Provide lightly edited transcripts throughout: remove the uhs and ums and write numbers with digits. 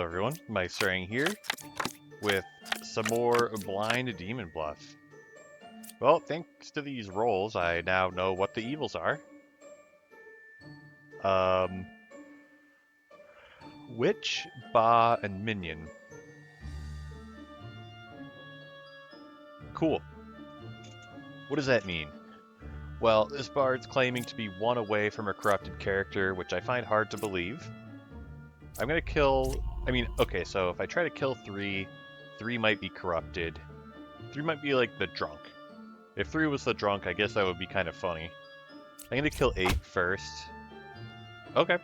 Hello everyone, Mike starting here with some more blind Demon Bluff. Well, thanks to these rolls, I now know what the evils are. Witch, Ba, and Minion. Cool. What does that mean? Well, this bard's claiming to be one away from a corrupted character, which I find hard to believe. I'm gonna kill... okay, so if I try to kill 3, 3 might be corrupted. 3 might be like the drunk. If 3 was the drunk, I guess that would be kind of funny. I'm gonna kill 8 first. Okay.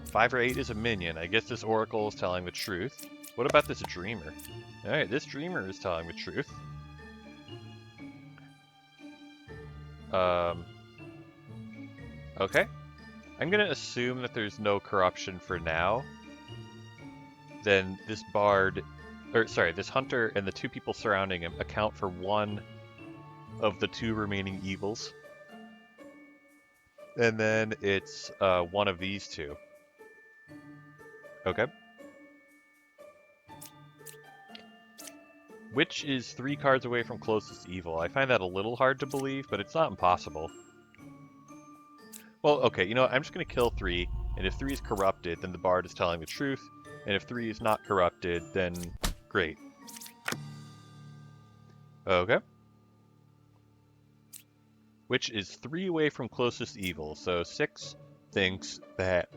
5 or 8 is a minion. I guess this oracle is telling the truth. What about this dreamer? Alright, this dreamer is telling the truth. Okay. I'm gonna assume that there's no corruption for now. Then this bard, this hunter and the 2 people surrounding him account for 1 of the 2 remaining evils. And then it's 1 of these 2. Okay. Which is 3 cards away from closest evil. I find that a little hard to believe, but it's not impossible. Well, okay, you know what? I'm just going to kill 3, and if 3 is corrupted, then the bard is telling the truth, and if 3 is not corrupted, then great. Okay. Which is 3 away from closest evil, so 6 thinks that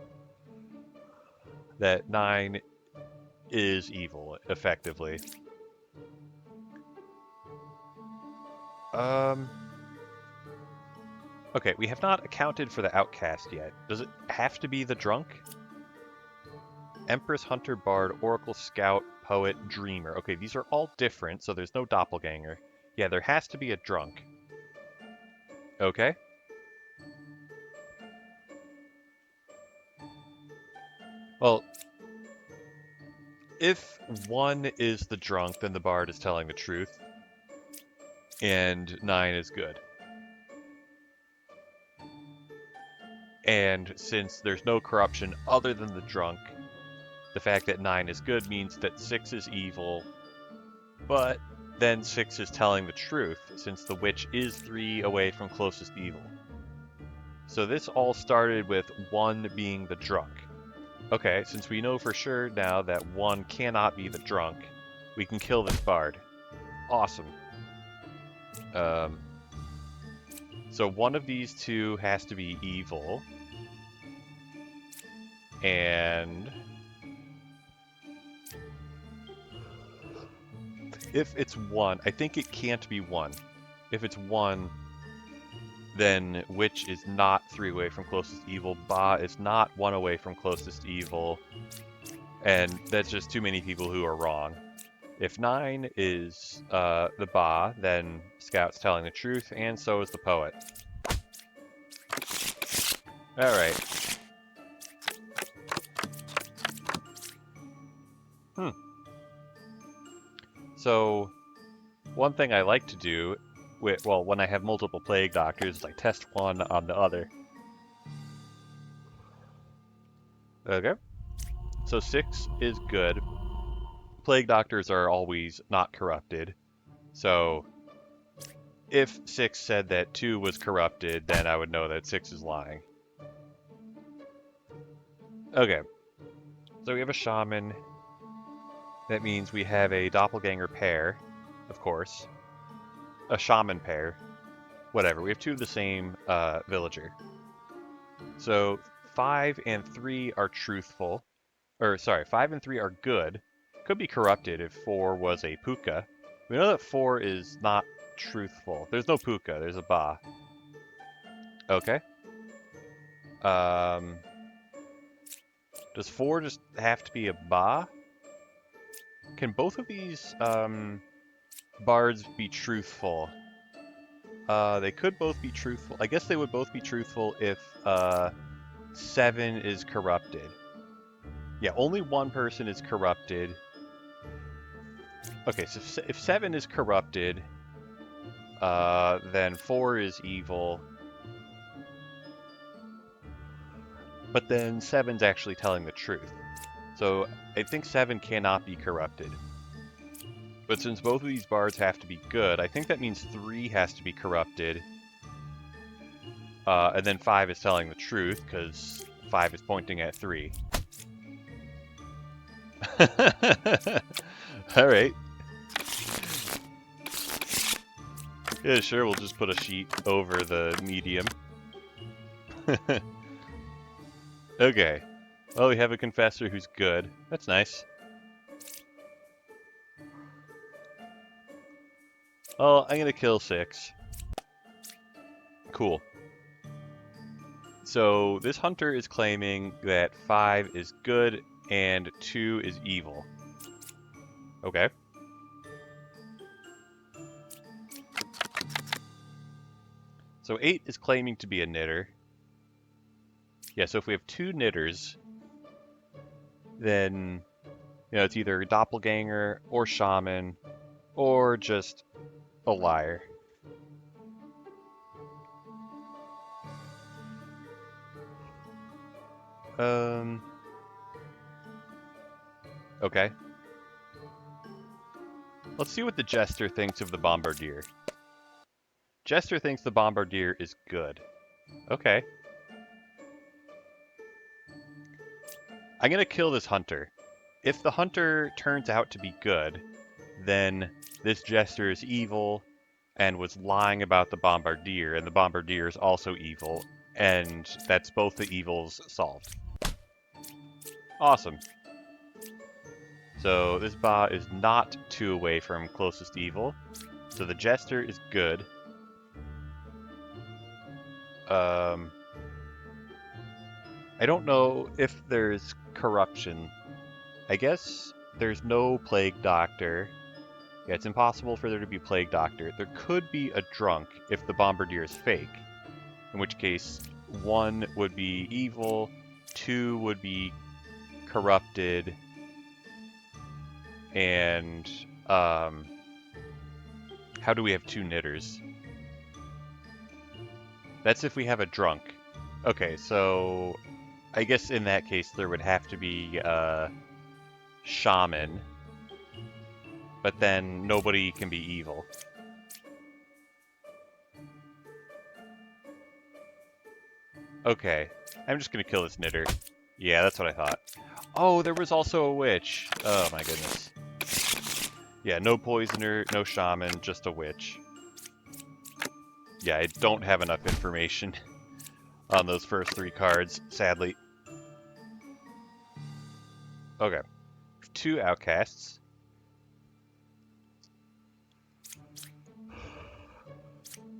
9 is evil, effectively. Okay, we have not accounted for the outcast yet. Does it have to be the drunk? Empress, Hunter, Bard, Oracle, Scout, Poet, Dreamer. Okay, these are all different, so there's no doppelganger. Yeah, there has to be a drunk. Okay. Well, if 1 is the drunk, then the Bard is telling the truth. And 9 is good. And since there's no corruption other than the drunk, the fact that 9 is good means that 6 is evil, but then 6 is telling the truth, since the witch is 3 away from closest evil. So this all started with 1 being the drunk. Okay, since we know for sure now that 1 cannot be the drunk, we can kill this bard. Awesome. So 1 of these 2 has to be evil. And if it's 1, I think it can't be 1. If it's 1, then Witch is not 3 away from closest evil, Ba is not 1 away from closest evil, and that's just too many people who are wrong. If 9 is the Ba, then Scout's telling the truth, and so is the Poet. Alright. So, one thing I like to do, when I have multiple Plague Doctors, is I test one on the other. Okay. So 6 is good. Plague Doctors are always not corrupted. So, if 6 said that 2 was corrupted, then I would know that 6 is lying. Okay. So we have a Shaman. That means we have a Doppelganger pair, of course. A Shaman pair. Whatever, we have 2 of the same villager. So 5 and 3 are truthful. 5 and 3 are good. Could be corrupted if 4 was a Puka. We know that 4 is not truthful. There's no Puka, there's a Ba. Okay. Does 4 just have to be a Ba? Can both of these bards be truthful? They could both be truthful. I guess they would both be truthful if 7 is corrupted. Yeah, only 1 person is corrupted. Okay, so if 7 is corrupted, then 4 is evil. But then 7's actually telling the truth. So I think 7 cannot be corrupted. But since both of these bards have to be good, I think that means 3 has to be corrupted. And then 5 is telling the truth, because 5 is pointing at 3. Alright. Yeah, sure, we'll just put a sheet over the medium. Okay. Well, we have a confessor who's good. That's nice. Oh, I'm gonna kill 6. Cool. So this hunter is claiming that 5 is good and 2 is evil. Okay. So 8 is claiming to be a knitter. Yeah, so if we have 2 knitters, then it's either doppelganger or shaman or just a liar. Okay. Let's see what the Jester thinks of the Bombardier. Jester thinks the Bombardier is good. Okay. I'm gonna kill this hunter. If the hunter turns out to be good, then this Jester is evil and was lying about the Bombardier, and the Bombardier is also evil, and that's both the evils solved. Awesome. So this Ba is not 2 away from closest evil, so the Jester is good. I don't know if there's corruption. I guess there's no Plague Doctor. Yeah, it's impossible for there to be Plague Doctor. There could be a drunk if the Bombardier is fake, in which case 1 would be evil, 2 would be corrupted, and how do we have 2 knitters? That's if we have a drunk. Okay, so I guess in that case there would have to be shaman, but then nobody can be evil. Okay, I'm just gonna kill this knitter. Yeah, that's what I thought. Oh, there was also a witch. Oh my goodness. Yeah, no poisoner, no shaman, just a witch. Yeah, I don't have enough information on those first 3 cards, sadly. Okay. 2 outcasts.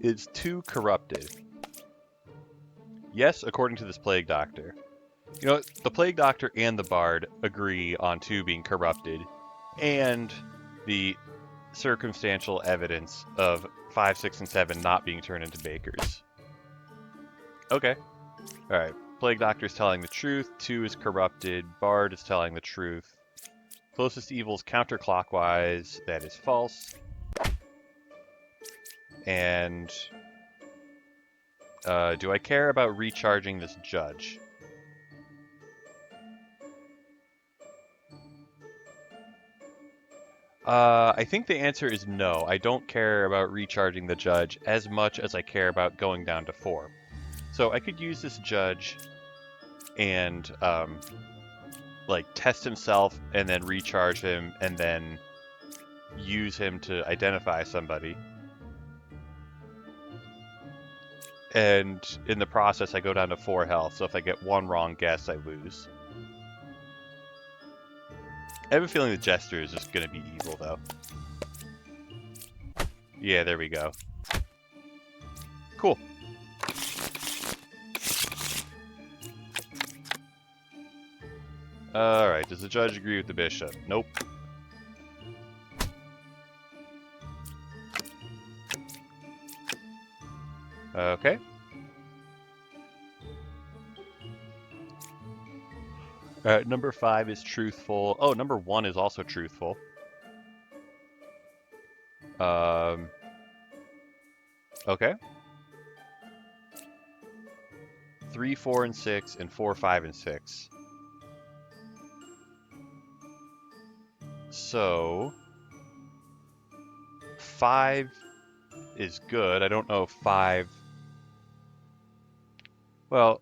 Is 2 corrupted? Yes, according to this Plague Doctor. You know, the Plague Doctor and the Bard agree on 2 being corrupted, and the circumstantial evidence of 5, 6, and 7 not being turned into bakers. Okay. Alright. Plague Doctor is telling the truth, 2 is corrupted, Bard is telling the truth. Closest evil is counterclockwise, that is false. And do I care about recharging this judge? I think the answer is no. I don't care about recharging the judge as much as I care about going down to 4. So I could use this judge and like test himself and then recharge him and then use him to identify somebody. And in the process, I go down to 4 health, so if I get 1 wrong guess, I lose. I have a feeling the Jester is just going to be evil, though. Yeah, there we go. Cool. Alright, does the judge agree with the bishop? Nope. Okay. Number 5 is truthful. Oh, number 1 is also truthful. Okay. 3, 4, and 6, and 4, 5, and 6. So 5 is good. I don't know if 5... Well,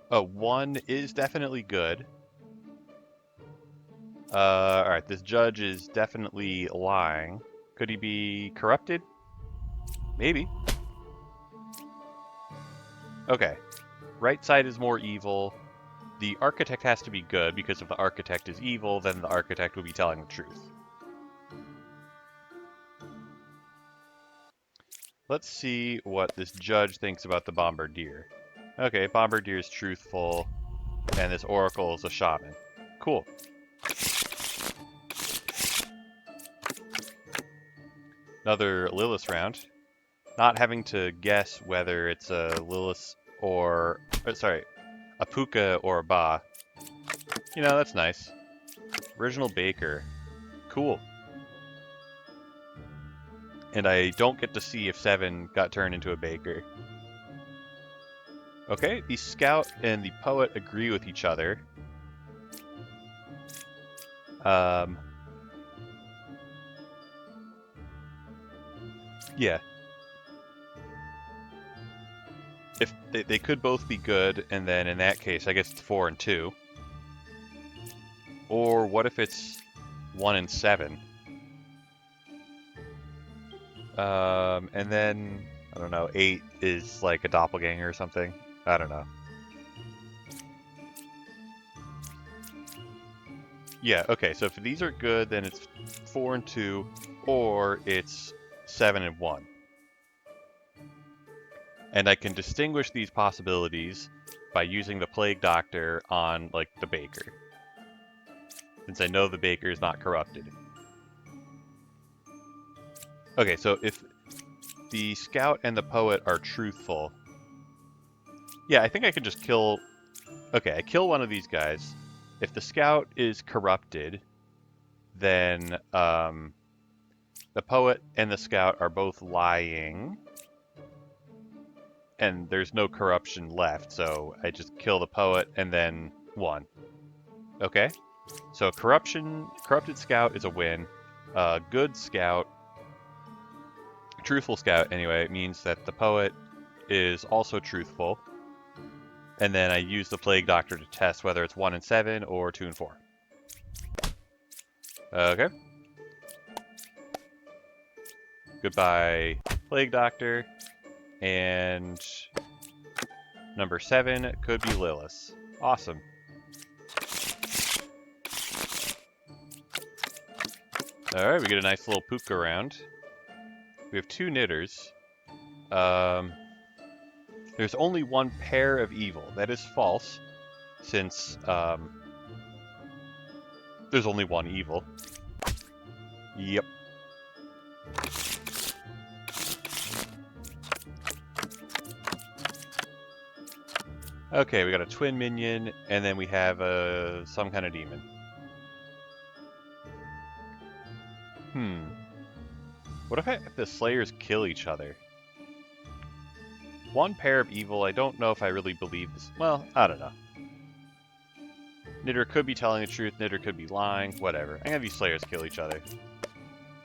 1 is definitely good. Alright, this judge is definitely lying. Could he be corrupted? Maybe. Okay. Right side is more evil. The architect has to be good, because if the architect is evil, then the architect will be telling the truth. Let's see what this judge thinks about the bombardier. Okay, bombardier is truthful, and this oracle is a shaman. Cool. Another Lilith round. Not having to guess whether it's a Lilith or... sorry, a Puka or a Ba. You know, that's nice. Original Baker. Cool. And I don't get to see if 7 got turned into a Baker. Okay, the Scout and the Poet agree with each other. Yeah. If they could both be good, and then in that case, I guess it's 4 and 2. Or what if it's 1 and 7? And then, I don't know, 8 is like a doppelganger or something. I don't know. Yeah, okay, so if these are good, then it's 4 and 2, or it's 7 and 1. And I can distinguish these possibilities by using the Plague Doctor on, like, the Baker. Since I know the Baker is not corrupted. Okay, so if the Scout and the Poet are truthful... Yeah, I think I could just kill... Okay, I kill one of these guys. If the Scout is corrupted, then the Poet and the Scout are both lying. And there's no corruption left, so I just kill the Poet and then 1. Okay? So corrupted Scout is a win. Good Scout, truthful Scout anyway, means that the Poet is also truthful. And then I use the Plague Doctor to test whether it's 1 and 7 or 2 and 4. Okay. Goodbye, Plague Doctor. And number 7 could be Lilith. Awesome. Alright, we get a nice little Puka round. We have 2 knitters. There's only 1 pair of evil. That is false, since there's only 1 evil. Yep. Okay, we got a twin minion, and then we have some kind of demon. What if the Slayers kill each other? 1 pair of evil, I don't know if I really believe this. Well, I don't know. Knitter could be telling the truth, Knitter could be lying, whatever. I'm gonna have these Slayers kill each other.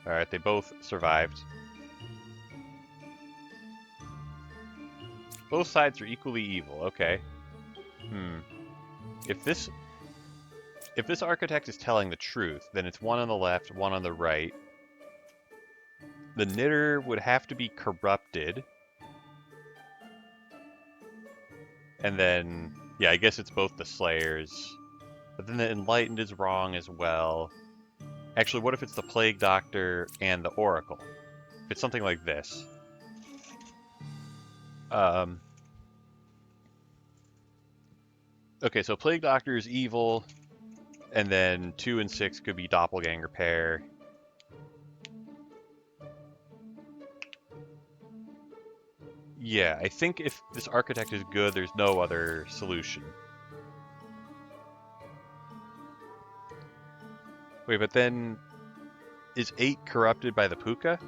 Alright, they both survived. Both sides are equally evil, okay. If this architect is telling the truth, then it's 1 on the left, 1 on the right. The Knitter would have to be corrupted. And then, yeah, I guess it's both the Slayers. But then the Enlightened is wrong as well. Actually, what if it's the Plague Doctor and the Oracle? If it's something like this. Okay, so Plague Doctor is evil, and then 2 and 6 could be doppelganger pair. Yeah, I think if this architect is good, there's no other solution. Wait, but then is 8 corrupted by the Puka?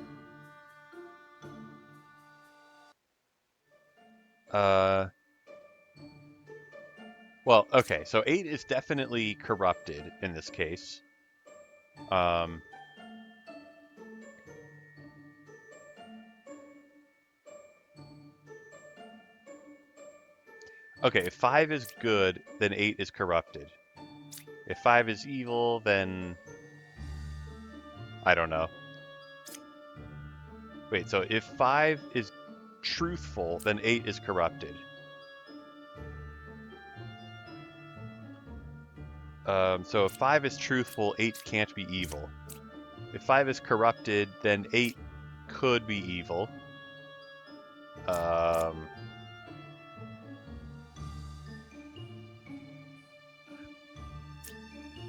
Well, Well, okay, so 8 is definitely corrupted in this case. Okay, if 5 is good, then 8 is corrupted. If 5 is evil, then... I don't know. Wait, so if 5 is truthful, then 8 is corrupted. So if 5 is truthful, 8 can't be evil. If 5 is corrupted, then 8 could be evil.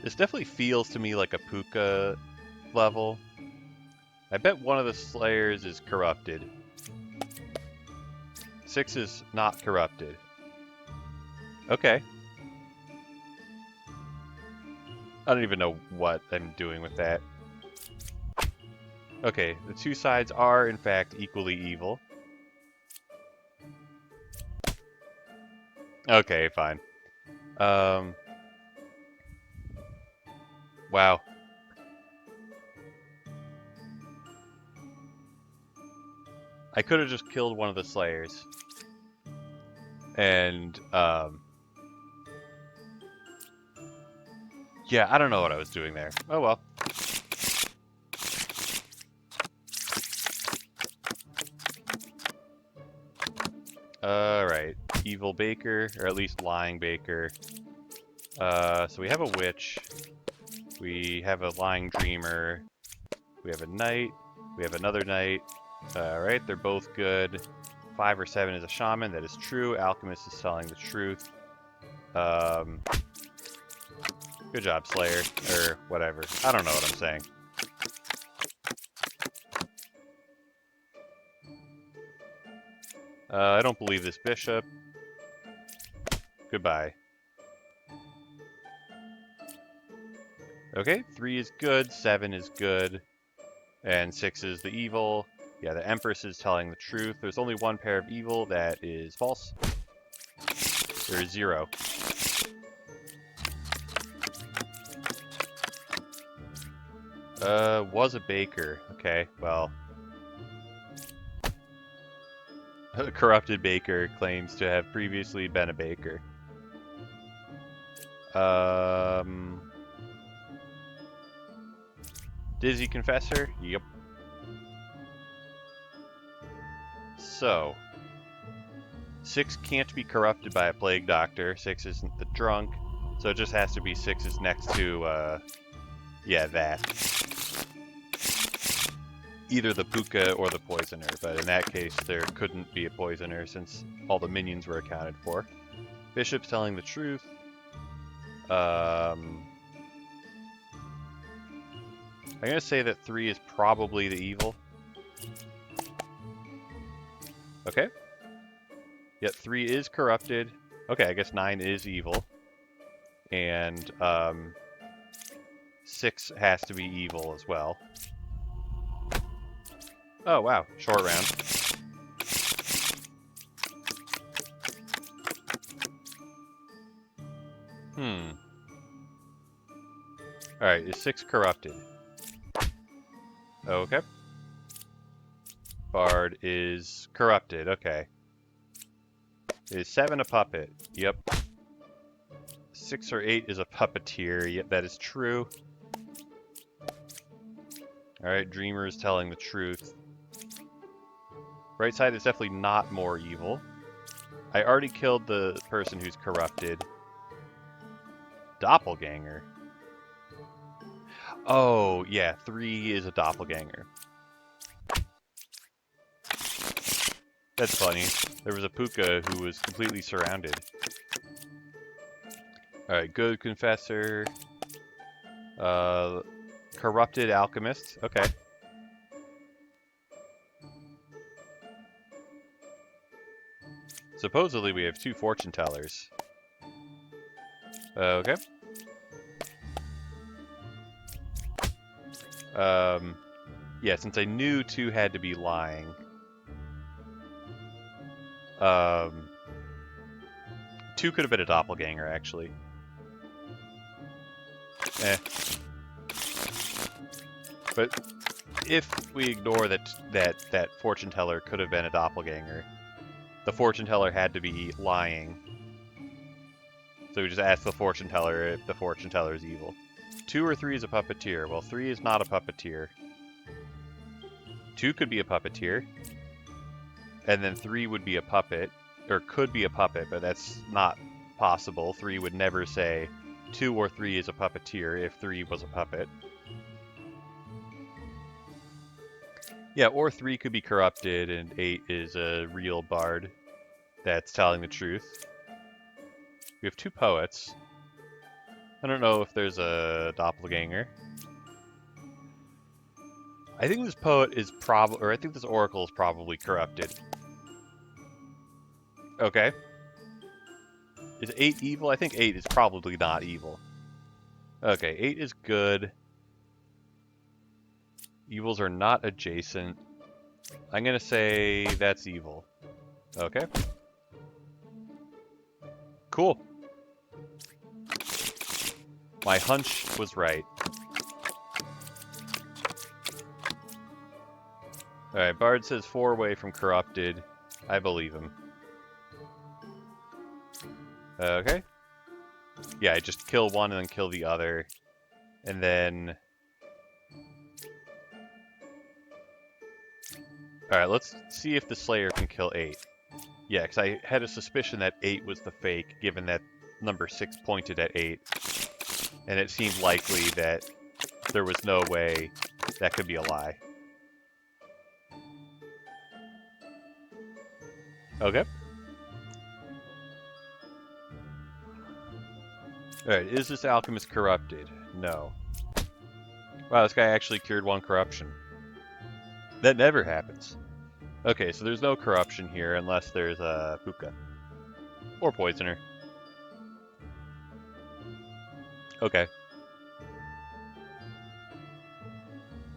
This definitely feels to me like a Puka level. I bet one of the Slayers is corrupted. 6 is not corrupted. Okay. I don't even know what I'm doing with that. Okay, the two sides are, in fact, equally evil. Okay, fine. Wow. I could have just killed one of the Slayers. And, yeah, I don't know what I was doing there. Oh well. Alright. Evil Baker, or at least Lying Baker. So we have a Witch. We have a Lying Dreamer. We have a Knight. We have another Knight. Alright, they're both good. 5 or 7 is a Shaman, that is true. Alchemist is telling the truth. Good job, Slayer. Or whatever. I don't know what I'm saying. I don't believe this Bishop. Goodbye. Okay, 3 is good, 7 is good, and 6 is the evil. Yeah, the Empress is telling the truth. There's only one pair of evil that is false. There is 0. Was a baker. Okay, well. A corrupted baker claims to have previously been a baker. Dizzy Confessor? Yep. So, 6 can't be corrupted by a Plague Doctor. 6 isn't the drunk, so it just has to be 6 is next to, yeah, that. Either the Puka or the Poisoner, but in that case there couldn't be a Poisoner since all the minions were accounted for. Bishop's telling the truth. I'm gonna say that 3 is probably the evil. Okay. Yet 3 is corrupted. Okay, I guess 9 is evil. And 6 has to be evil as well. Oh wow, short round. Alright, is 6 corrupted? Okay. Bard is corrupted, okay. Is 7 a puppet? Yep. 6 or 8 is a puppeteer. Yep, that is true. Alright, Dreamer is telling the truth. Right side is definitely not more evil. I already killed the person who's corrupted. Doppelganger. Oh, yeah, 3 is a doppelganger. That's funny. There was a Puka who was completely surrounded. Alright, good Confessor. Corrupted Alchemist. Okay. Supposedly we have 2 Fortune Tellers. Okay. Yeah, since I knew 2 had to be lying. 2 2 could have been a doppelganger, actually. Eh. But if we ignore that fortune teller could have been a doppelganger, the fortune teller had to be lying. So we just ask the fortune teller if the fortune teller is evil. 2 or 3 is a puppeteer. Well, 3 is not a puppeteer. 2 could be a puppeteer. And then 3 would be a puppet, or could be a puppet, but that's not possible. 3 would never say 2 or 3 is a puppeteer if 3 was a puppet. Yeah, or 3 could be corrupted and 8 is a real bard that's telling the truth. We have 2 poets. I don't know if there's a doppelganger. I think this poet is I think this oracle is probably corrupted. Okay. Is 8 evil? I think 8 is probably not evil. Okay, 8 is good. Evils are not adjacent. I'm gonna say that's evil. Okay. Cool. My hunch was right. Alright, Bard says 4 away from corrupted. I believe him. Okay. Yeah, I just kill one and then kill the other. And then... Alright, let's see if the Slayer can kill 8. Yeah, because I had a suspicion that 8 was the fake, given that number 6 pointed at 8. And it seemed likely that there was no way that could be a lie. Okay. Alright, is this alchemist corrupted? No. Wow, this guy actually cured 1 corruption. That never happens. Okay, so there's no corruption here unless there's a puka. Or poisoner. Okay.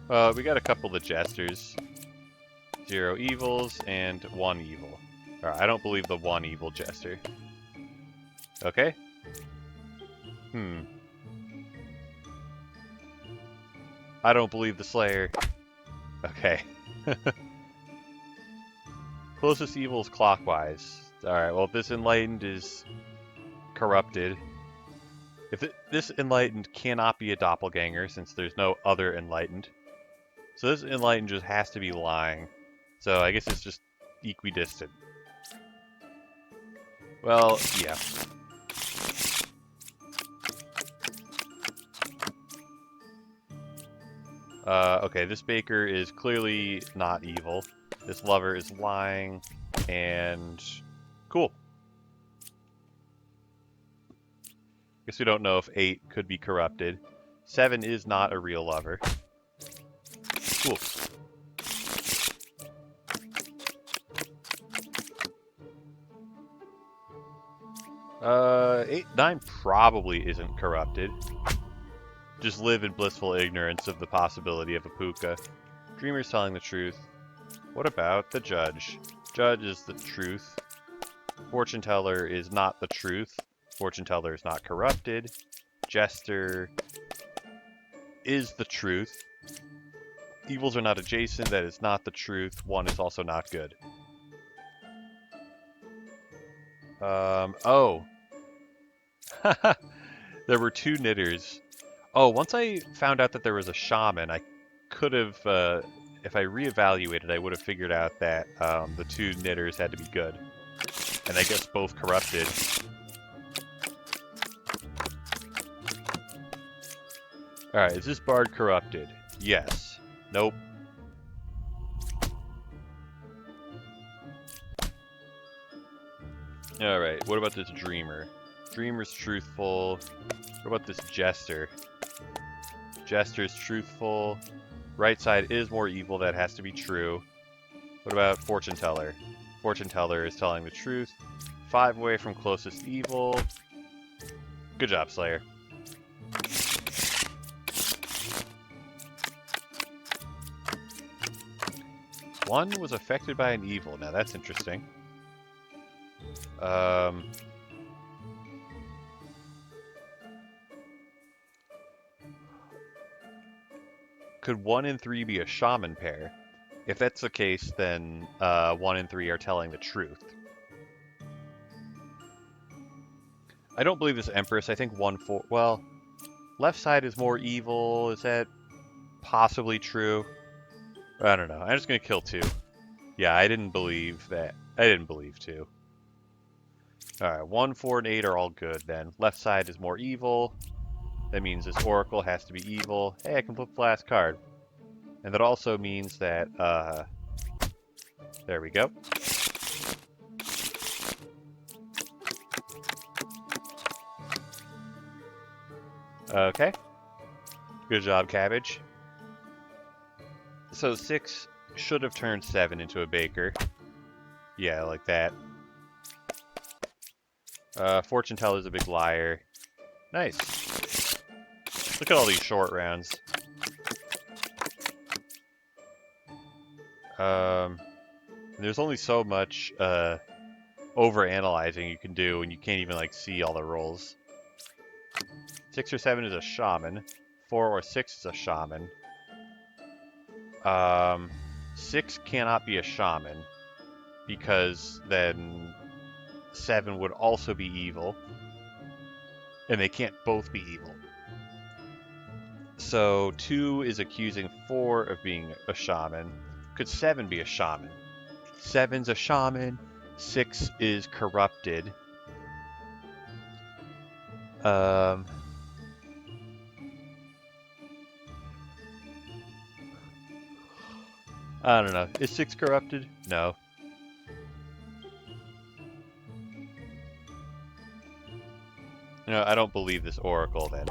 We got a couple of jesters. 0 evils and 1 evil. Alright, I don't believe the 1 evil jester. Okay. I don't believe the Slayer. Okay. Closest evil is clockwise. Alright, well if this enlightened is corrupted. If this enlightened cannot be a doppelganger since there's no other enlightened. So this enlightened just has to be lying. So I guess it's just equidistant. Well, yeah. Okay, this baker is clearly not evil. This lover is lying, and cool. Guess we don't know if 8 could be corrupted. 7 is not a real lover. Cool. Uh, 9 probably isn't corrupted. Just live in blissful ignorance of the possibility of a puka. Dreamer's telling the truth. What about the judge? Judge is the truth. Fortune teller is not the truth. Fortune teller is not corrupted. Jester is the truth. Evils are not adjacent. That is not the truth. 1 is also not good. Oh. There were 2 knitters. Oh, once I found out that there was a shaman, I could have, if I reevaluated, I would have figured out that the 2 knitters had to be good. And I guess both corrupted. Alright, is this bard corrupted? Yes. Nope. Alright, what about this dreamer? Dreamer's truthful. What about this jester? Jester's truthful. Right side is more evil, that has to be true. What about fortune teller? Fortune teller is telling the truth. 5 away from closest evil. Good job, Slayer. One was affected by an evil. Now that's interesting. could 1 and 3 be a shaman pair? If that's the case, then 1 and 3 are telling the truth. I don't believe this Empress. I think 1, 4... Well, left side is more evil. Is that possibly true? I don't know. I'm just going to kill 2. Yeah, I didn't believe that. I didn't believe 2. Alright, 1, 4, and 8 are all good then. Left side is more evil. That means this Oracle has to be evil. Hey, I can flip the last card. And that also means that, there we go. Okay. Good job, Cabbage. So 6 should have turned 7 into a baker. Yeah, like that. Fortune teller's a big liar. Nice. Look at all these short rounds. There's only so much over-analyzing you can do, and you can't even like see all the rolls. 6 or 7 is a shaman. 4 or 6 is a shaman. 6 cannot be a shaman, because then 7 would also be evil, and they can't both be evil. So 2 is accusing 4 of being a shaman. Could 7 be a shaman? 7's a shaman. 6 is corrupted. I don't know. Is 6 corrupted? No. No, I don't believe this Oracle then.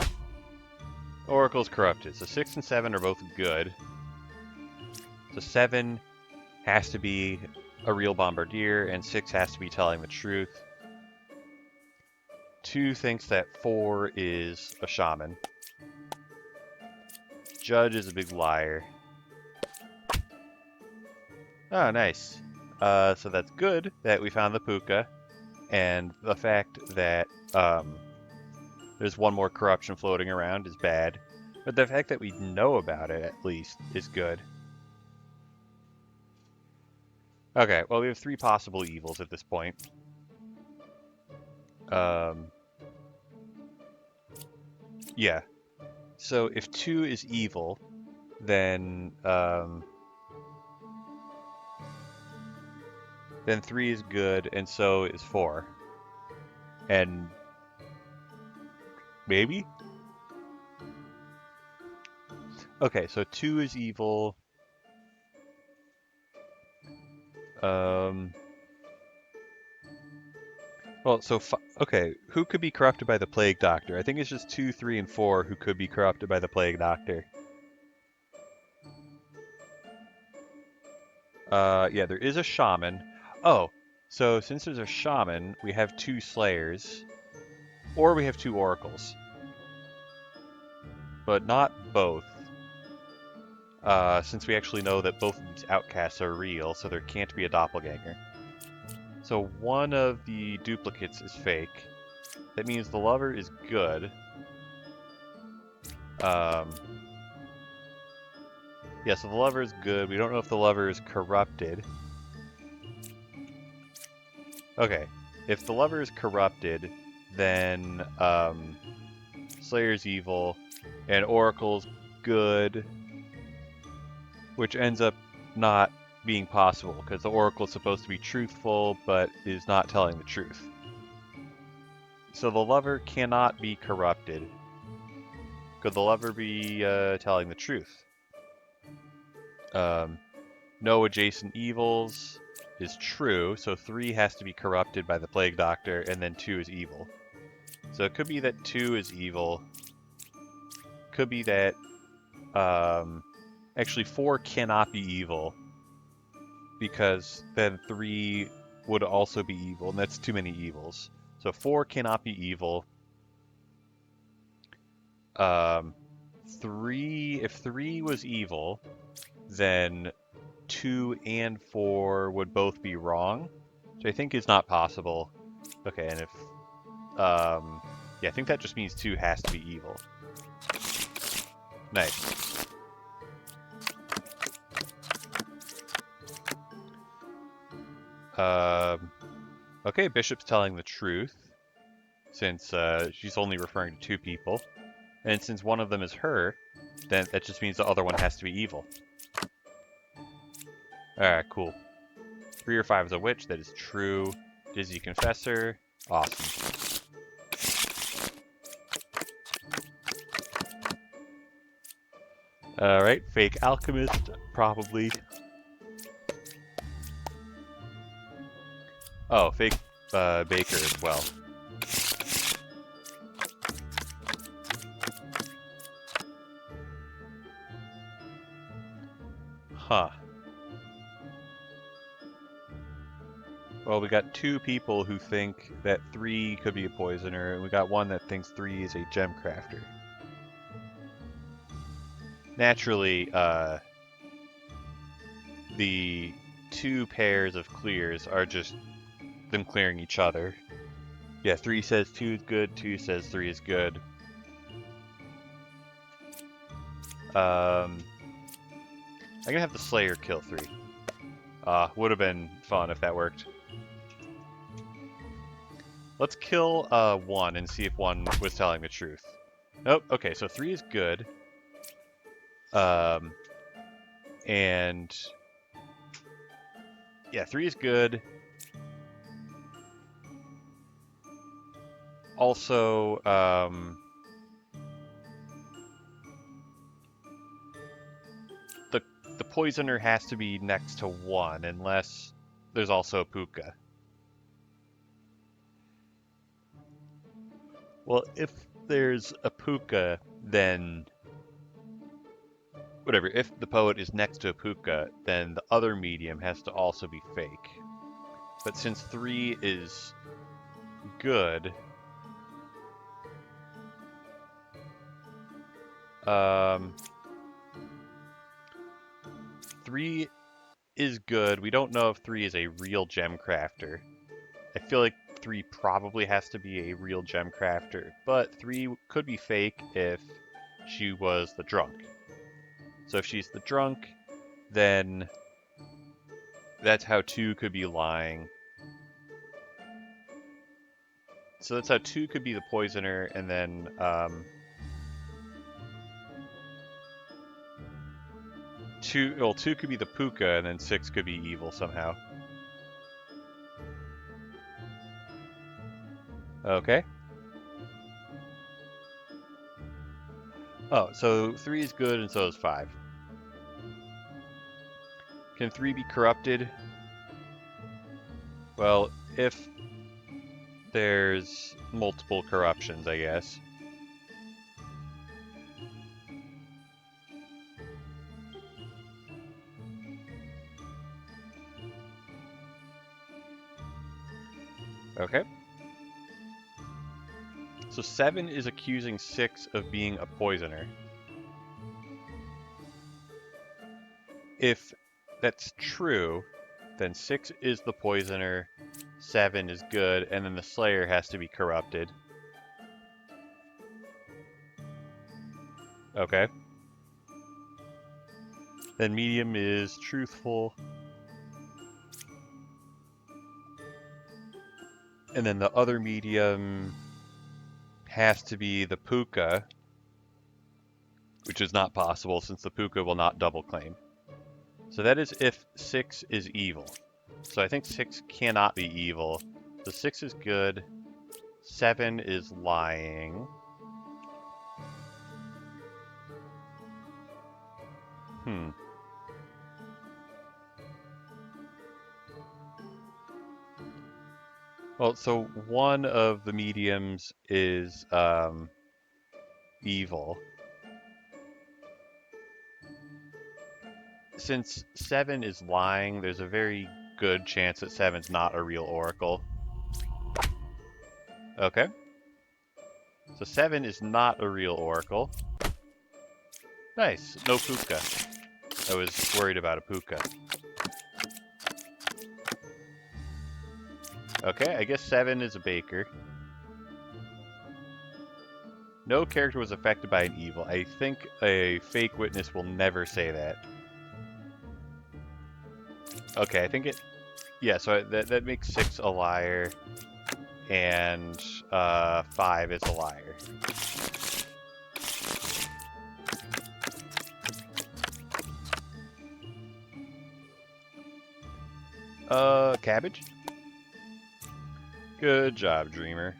Oracle's corrupted. So 6 and 7 are both good. So 7 has to be a real Bombardier, and 6 has to be telling the truth. 2 thinks that 4 is a shaman. Judge is a big liar. Oh, nice. So that's good that we found the puka, and the fact that there's one more corruption floating around is bad, but the fact that we know about it at least is good. Okay, well we have 3 possible evils at this point. Yeah. So if 2 is evil, then 3 is good, and so is 4. And maybe? Okay, so 2 is evil. Well, so okay, who could be corrupted by the Plague Doctor? I think it's just 2, 3, and 4 who could be corrupted by the Plague Doctor. Yeah, there is a shaman. Oh, so since there's a shaman, we have 2 slayers, or we have 2 oracles, but not both. Since we actually know that both of these outcasts are real, so there can't be a doppelganger. So one of the duplicates is fake. That means the lover is good. Yeah, so the lover is good. We don't know if the lover is corrupted. Okay, if the lover is corrupted, then Slayer's evil, and Oracle's good, which ends up not being possible, because the Oracle is supposed to be truthful, but is not telling the truth. So the lover cannot be corrupted. Could the lover be telling the truth? No adjacent evils is true, so 3 has to be corrupted by the Plague Doctor, and then 2 is evil. So it could be that 2 is evil. Could be that... actually, 4 cannot be evil, because then 3 would also be evil, and that's too many evils. So 4 cannot be evil. 3, if 3 was evil, then 2 and 4 would both be wrong, which I think is not possible. Okay, and if, yeah, I think that just means 2 has to be evil. Nice. Okay, Bishop's telling the truth, since she's only referring to 2 people. And since one of them is her, then that just means the other one has to be evil. Alright, cool. 3 or 5 is a witch, that is true. Dizzy Confessor, awesome. Alright, Fake Alchemist, probably. Oh, Fake Baker as well. Huh. Well, we got 2 people who think that 3 could be a poisoner, and we got 1 that thinks 3 is a gem crafter. Naturally, the 2 pairs of clears are just them clearing each other. Yeah, 3 says 2 is good, 2 says 3 is good. I'm gonna have the Slayer kill 3. Would have been fun if that worked. Let's kill 1 and see if 1 was telling the truth. Nope, okay, so 3 is good. And yeah, 3 is good. Also, the poisoner has to be next to 1 unless there's also a puka. Well, if there's a puka, then whatever. If the poet is next to a puka, then the other medium has to also be fake. But since 3 is good, 3 is good. We don't know if 3 is a real gem crafter. I feel like 3 probably has to be a real gem crafter, but 3 could be fake if she was the drunk. So if she's the drunk, then that's how 2 could be lying. So that's how 2 could be the poisoner, and then 2 could be the puka, and then 6 could be evil somehow. Okay. Oh, so 3 is good, and so is 5. Can 3 be corrupted? Well, if there's multiple corruptions, I guess. Okay. So 7 is accusing 6 of being a poisoner. If that's true, then 6 is the poisoner, 7 is good, and then the Slayer has to be corrupted. Okay. Then medium is truthful. And then the other medium has to be the puka, which is not possible since the puka will not double claim. So that is if 6 is evil. So I think 6 cannot be evil. So 6 is good. 7 is lying. Well, so one of the mediums is evil. Since 7 is lying, there's a very good chance that 7's not a real oracle. Okay. So 7 is not a real oracle. Nice. No puka. I was worried about a puka. Okay, I guess 7 is a baker. No character was affected by an evil. I think a fake witness will never say that. Okay, I think it... Yeah, so that makes 6 a liar, and 5 is a liar. Cabbage? Good job, Dreamer.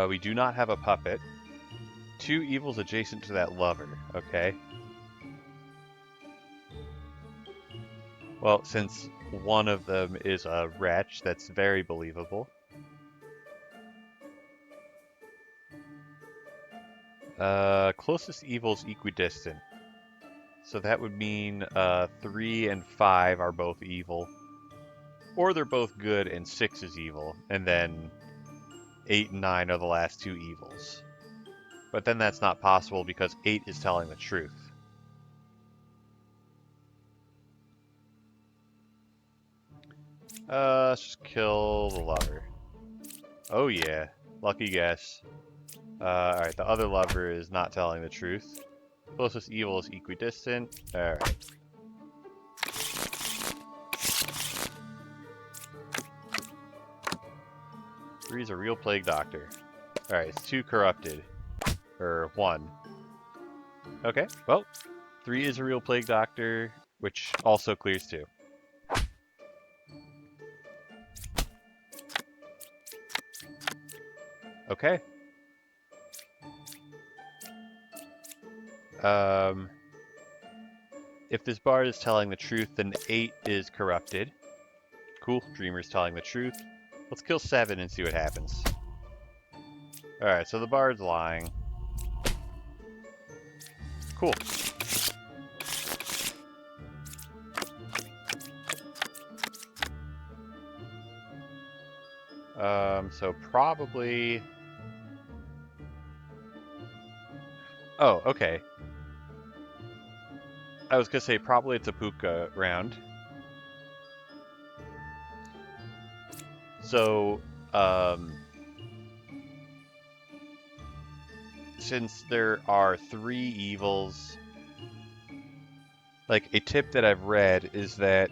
We do not have a puppet. 2 evils adjacent to that lover, okay. Well, since one of them is a wretch, that's very believable. Closest evil's equidistant. So that would mean 3 and 5 are both evil. Or they're both good and 6 is evil. And then 8 and 9 are the last 2 evils. But then that's not possible because 8 is telling the truth. Let's just kill the lover. Oh yeah, lucky guess. Alright, the other lover is not telling the truth. Closest evil is equidistant. Alright. Three's a real plague doctor. Alright, it's 2 corrupted. Or 1. Okay, well, 3 is a real plague doctor, which also clears 2. Okay. If this bard is telling the truth, then 8 is corrupted. Cool, Dreamer's telling the truth. Let's kill 7 and see what happens. Alright, so the bard's lying. Cool. So probably... Oh, okay. I was gonna say probably it's a puka round. So, since there are 3 evils, like a tip that I've read is that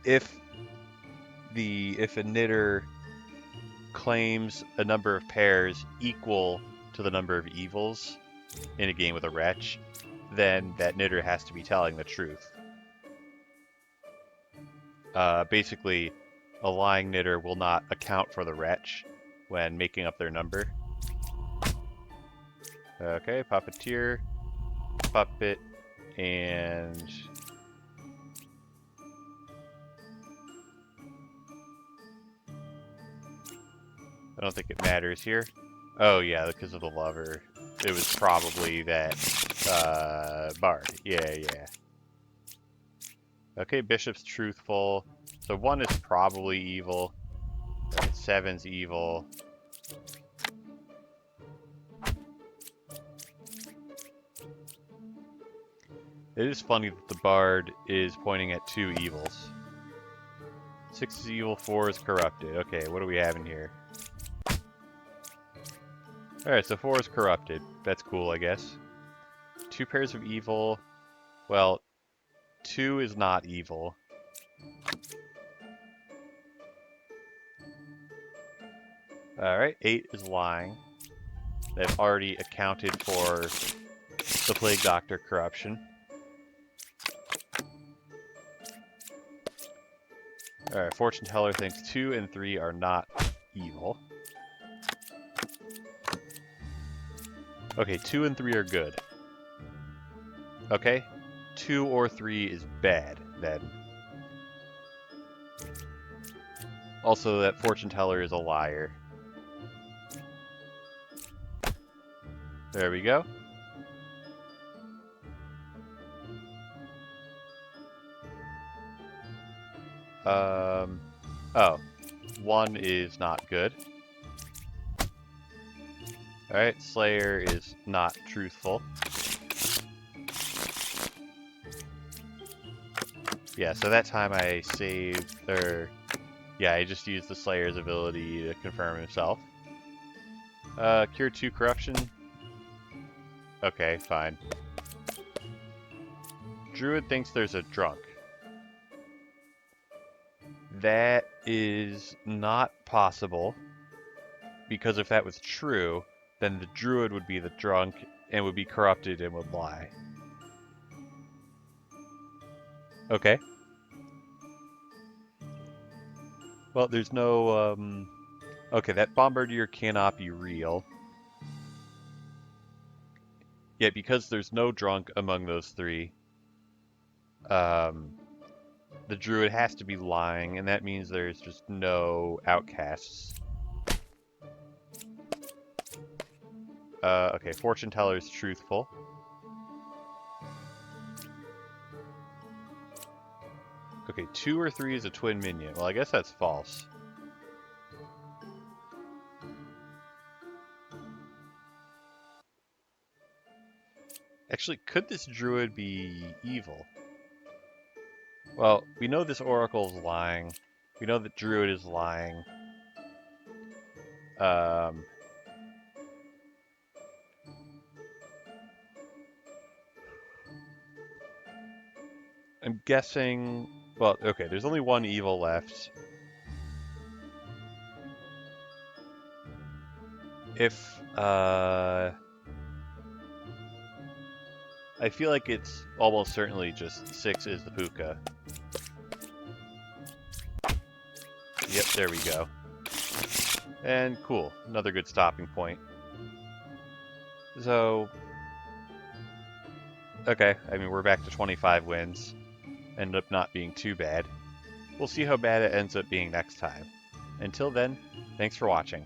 if a knitter claims a number of pairs equal to the number of evils in a game with a wretch, then that knitter has to be telling the truth. Basically, a lying knitter will not account for the wretch when making up their number. Okay, puppeteer, puppet, and... I don't think it matters here. Oh yeah, because of the lover. It was probably that bard. Yeah. Okay, bishop's truthful. So 1 is probably evil. 7's evil. It is funny that the bard is pointing at 2 evils. 6 is evil, 4 is corrupted. Okay, what do we have in here? Alright, so 4 is corrupted. That's cool, I guess. 2 pairs of evil. Well, 2 is not evil. Alright, 8 is lying. They've already accounted for the Plague Doctor corruption. Alright, Fortune Teller thinks 2 and 3 are not evil. Okay, 2 and 3 are good. Okay, 2 or 3 is bad, then. Also, that Fortune Teller is a liar. There we go. Oh, 1 is not good. Alright, Slayer is not truthful. Yeah, so that time I saved, yeah, I just used the Slayer's ability to confirm himself. Cure 2 corruption. Okay, fine. Druid thinks there's a drunk. That is not possible, because if that was true, then the druid would be the drunk and would be corrupted and would lie. Okay. Well, there's no, okay, that bombardier cannot be real. Yet because there's no drunk among those three, the druid has to be lying, and that means there's just no outcasts. Okay, fortune teller is truthful. Okay, 2 or 3 is a twin minion. Well, I guess that's false. Actually, could this druid be evil? Well, we know this oracle's lying. We know that druid is lying. I'm guessing... Well, okay, there's only one evil left. If, I feel like it's almost certainly just 6 is the puka. Yep, there we go. And cool, another good stopping point. So, okay, I mean, we're back to 25 wins. Ended up not being too bad. We'll see how bad it ends up being next time. Until then, thanks for watching.